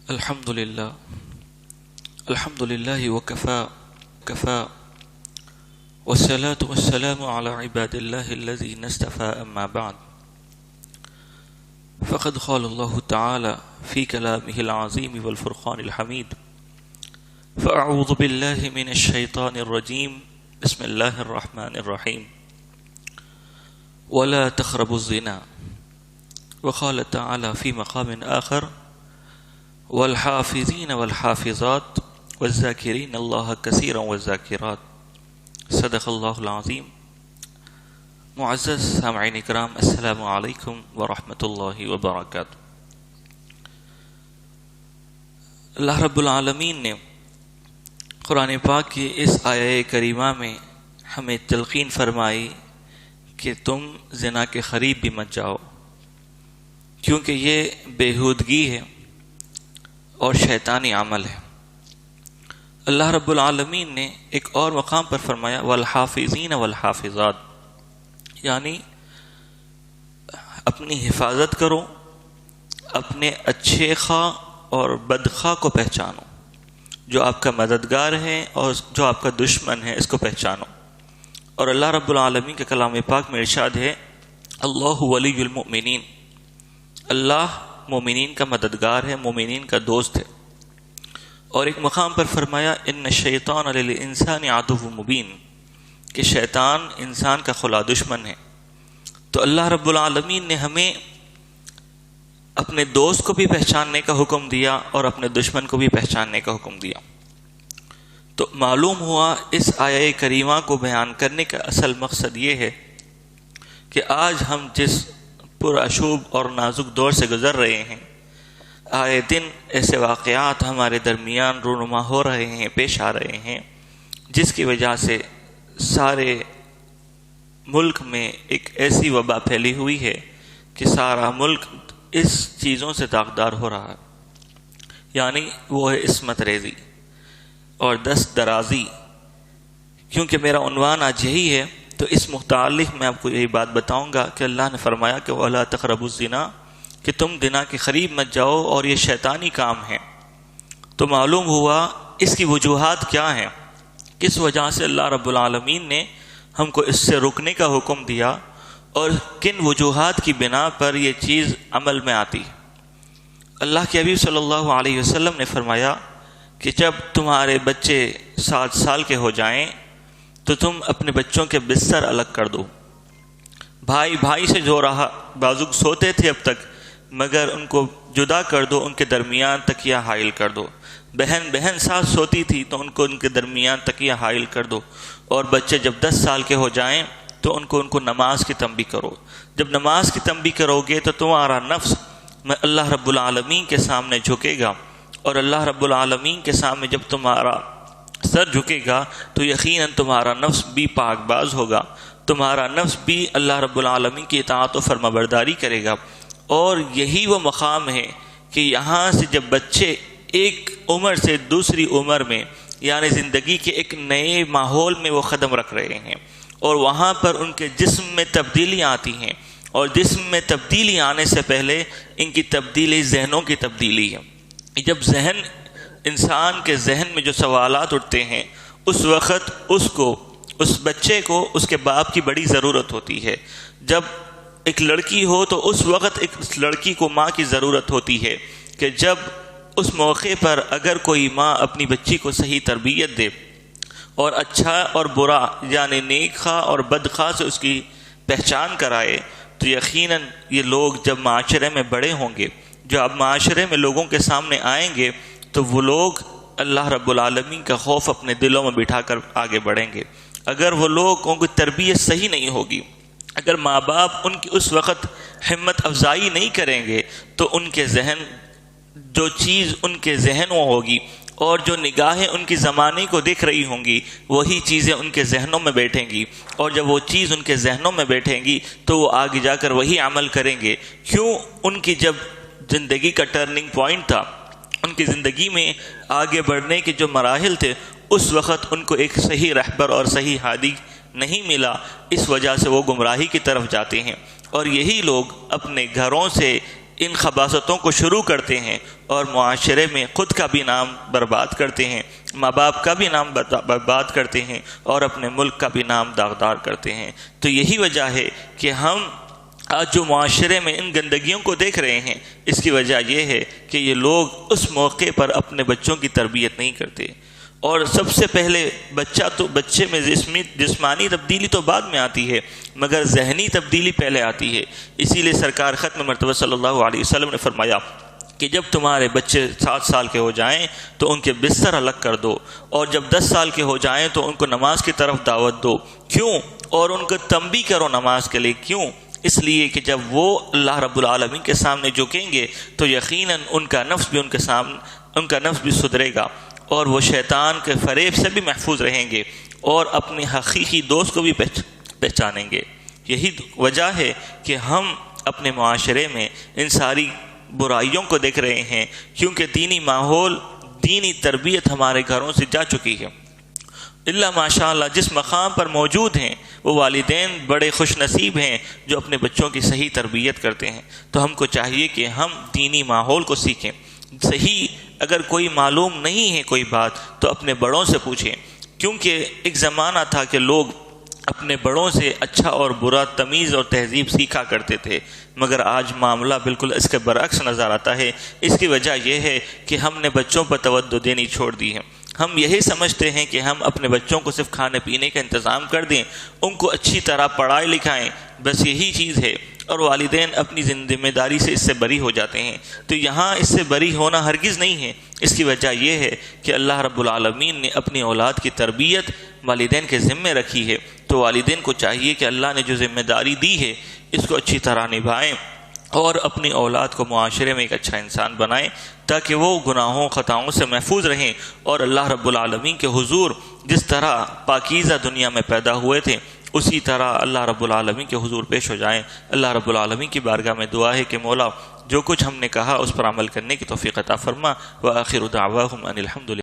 الحمد لله وكفى والصلاة والسلام على عباد الله الذين اصطفى أما بعد فقد قال الله تعالى في كلامه العظيم والفرقان الحميد فأعوذ بالله من الشيطان الرجيم بسم الله الرحمن الرحيم ولا تقربوا الزنا وقال تعالى في مقام آخر والحافظين والحافظات والذاكرين الله كثيرا والذاكرات صدق اللہ العظیم. معزز سامعین اکرام، السلام علیکم ورحمۃ اللہ وبرکاتہ. اللہ رب العالمین نے قرآن پاک کی اس آیہ کریمہ میں ہمیں تلقین فرمائی کہ تم زنا کے قریب بھی مت جاؤ، کیونکہ یہ بےہودگی ہے اور شیطانی عمل ہے. اللہ رب العالمین نے ایک اور مقام پر فرمایا والحافظین والحافظات، یعنی اپنی حفاظت کرو، اپنے اچھے خواہ اور بدخواہ کو پہچانو، جو آپ کا مددگار ہے اور جو آپ کا دشمن ہے اس کو پہچانو. اور اللہ رب العالمین کے کلام پاک میں ارشاد ہے اللہ ولی المؤمنین، اللہ مومنین کا مددگار ہے، مومنین کا دوست ہے. اور ایک مقام پر فرمایا ان الشیطان للانسان عدو مبین، کہ شیطان انسان کا خلا دشمن ہے. تو اللہ رب العالمین نے ہمیں اپنے دوست کو بھی پہچاننے کا حکم دیا اور اپنے دشمن کو بھی پہچاننے کا حکم دیا. تو معلوم ہوا اس آیہ کریمہ کو بیان کرنے کا اصل مقصد یہ ہے کہ آج ہم جس پراشوب اور نازک دور سے گزر رہے ہیں، آئے دن ایسے واقعات ہمارے درمیان رونما ہو رہے ہیں، پیش آ رہے ہیں، جس کی وجہ سے سارے ملک میں ایک ایسی وبا پھیلی ہوئی ہے کہ سارا ملک اس چیزوں سے داغدار ہو رہا ہے. یعنی وہ ہے عصمت ریزی اور دست درازی. کیونکہ میرا عنوان آج یہی ہے، تو اس متعلق میں آپ کو یہی بات بتاؤں گا کہ اللہ نے فرمایا کہ وَلَا تَقْرَبُوا الزِّنَا، کہ تم زنا کے قریب مت جاؤ اور یہ شیطانی کام ہے. تو معلوم ہوا اس کی وجوہات کیا ہیں، کس وجہ سے اللہ رب العالمین نے ہم کو اس سے رکنے کا حکم دیا اور کن وجوہات کی بنا پر یہ چیز عمل میں آتی. اللہ کے حبیب صلی اللہ علیہ وسلم نے فرمایا کہ جب تمہارے بچے 7 سال کے ہو جائیں تو تم اپنے بچوں کے بستر الگ کر دو. بھائی سے جو رہا بازو سوتے تھے اب تک، مگر ان کو جدا کر دو، ان کے درمیان تکیہ حائل کر دو. بہن ساتھ سوتی تھی تو ان کے درمیان تکیہ حائل کر دو. اور بچے جب 10 سال کے ہو جائیں تو ان کو نماز کی تنبیہ کرو. جب نماز کی تنبیہ کرو گے تو تمہارا نفس اللہ رب العالمین کے سامنے جھکے گا، اور اللہ رب العالمین کے سامنے جب تمہارا سر جھکے گا تو یقیناً تمہارا نفس بھی پاک باز ہوگا، تمہارا نفس بھی اللہ رب العالمین کی اطاعت و فرما برداری کرے گا. اور یہی وہ مقام ہے کہ یہاں سے جب بچے ایک عمر سے دوسری عمر میں، یعنی زندگی کے ایک نئے ماحول میں وہ قدم رکھ رہے ہیں، اور وہاں پر ان کے جسم میں تبدیلیاں آتی ہیں، اور جسم میں تبدیلی آنے سے پہلے ان کی تبدیلی ذہنوں کی تبدیلی ہے. جب انسان کے ذہن میں جو سوالات اٹھتے ہیں، اس وقت اس بچے کو اس کے باپ کی بڑی ضرورت ہوتی ہے. جب ایک لڑکی ہو تو اس وقت ایک لڑکی کو ماں کی ضرورت ہوتی ہے، کہ جب اس موقع پر اگر کوئی ماں اپنی بچی کو صحیح تربیت دے اور اچھا اور برا، یعنی نیک خواہ اور بد خواہ سے اس کی پہچان کرائے، تو یقیناً یہ لوگ جب معاشرے میں بڑے ہوں گے، جو اب معاشرے میں لوگوں کے سامنے آئیں گے، تو وہ لوگ اللہ رب العالمین کا خوف اپنے دلوں میں بٹھا کر آگے بڑھیں گے. اگر وہ لوگوں کی تربیت صحیح نہیں ہوگی، اگر ماں باپ ان کی اس وقت ہمت افزائی نہیں کریں گے، تو ان کے ذہن، جو چیز ان کے ذہنوں ہوگی اور جو نگاہیں ان کی زمانے کو دیکھ رہی ہوں گی، وہی چیزیں ان کے ذہنوں میں بیٹھیں گی. اور جب وہ چیز ان کے ذہنوں میں بیٹھیں گی تو وہ آگے جا کر وہی عمل کریں گے. کیوں؟ ان کی جب زندگی کا ٹرننگ پوائنٹ تھا، ان کی زندگی میں آگے بڑھنے کے جو مراحل تھے، اس وقت ان کو ایک صحیح رہبر اور صحیح ہادی نہیں ملا، اس وجہ سے وہ گمراہی کی طرف جاتے ہیں. اور یہی لوگ اپنے گھروں سے ان خباثتوں کو شروع کرتے ہیں اور معاشرے میں خود کا بھی نام برباد کرتے ہیں، ماں باپ کا بھی نام برباد کرتے ہیں اور اپنے ملک کا بھی نام داغدار کرتے ہیں۔ تو یہی وجہ ہے کہ ہم آج جو معاشرے میں ان گندگیوں کو دیکھ رہے ہیں، اس کی وجہ یہ ہے کہ یہ لوگ اس موقع پر اپنے بچوں کی تربیت نہیں کرتے۔ اور سب سے پہلے بچے میں جسمانی تبدیلی تو بعد میں آتی ہے، مگر ذہنی تبدیلی پہلے آتی ہے۔ اسی لیے سرکار ختم مرتبہ صلی اللہ علیہ وسلم نے فرمایا کہ جب تمہارے بچے 7 سال کے ہو جائیں تو ان کے بستر الگ کر دو، اور جب 10 سال کے ہو جائیں تو ان کو نماز کی طرف دعوت دو۔ کیوں؟ اور ان کو تنبیہ کرو نماز کے لیے۔ کیوں؟ اس لیے کہ جب وہ اللہ رب العالمین کے سامنے جھکیں گے تو یقیناً ان کا نفس بھی سدھرے گا، اور وہ شیطان کے فریب سے بھی محفوظ رہیں گے اور اپنے حقیقی دوست کو بھی پہچانیں گے۔ یہی وجہ ہے کہ ہم اپنے معاشرے میں ان ساری برائیوں کو دیکھ رہے ہیں، کیونکہ دینی ماحول، دینی تربیت ہمارے گھروں سے جا چکی ہے۔ اللہ ماشاء اللہ جس مقام پر موجود ہیں وہ والدین بڑے خوش نصیب ہیں جو اپنے بچوں کی صحیح تربیت کرتے ہیں۔ تو ہم کو چاہیے کہ ہم دینی ماحول کو سیکھیں۔ صحیح اگر کوئی معلوم نہیں ہے کوئی بات تو اپنے بڑوں سے پوچھیں، کیونکہ ایک زمانہ تھا کہ لوگ اپنے بڑوں سے اچھا اور برا، تمیز اور تہذیب سیکھا کرتے تھے، مگر آج معاملہ بالکل اس کے برعکس نظر آتا ہے۔ اس کی وجہ یہ ہے کہ ہم نے بچوں پر توجہ دینی چھوڑ دی ہے۔ ہم یہی سمجھتے ہیں کہ ہم اپنے بچوں کو صرف کھانے پینے کا انتظام کر دیں، ان کو اچھی طرح پڑھائیں لکھائیں، بس یہی چیز ہے، اور والدین اپنی ذمہ داری سے اس سے بری ہو جاتے ہیں۔ تو یہاں اس سے بری ہونا ہرگز نہیں ہے۔ اس کی وجہ یہ ہے کہ اللہ رب العالمین نے اپنی اولاد کی تربیت والدین کے ذمے رکھی ہے، تو والدین کو چاہیے کہ اللہ نے جو ذمہ داری دی ہے اس کو اچھی طرح نبھائیں اور اپنی اولاد کو معاشرے میں ایک اچھا انسان بنائیں، تاکہ وہ گناہوں خطاؤں سے محفوظ رہیں اور اللہ رب العالمین کے حضور جس طرح پاکیزہ دنیا میں پیدا ہوئے تھے اسی طرح اللہ رب العالمین کے حضور پیش ہو جائیں۔ اللہ رب العالمین کی بارگاہ میں دعا ہے کہ مولا جو کچھ ہم نے کہا اس پر عمل کرنے کی توفیق عطا فرما۔ وآخر دعواہم ان الحمد للہ۔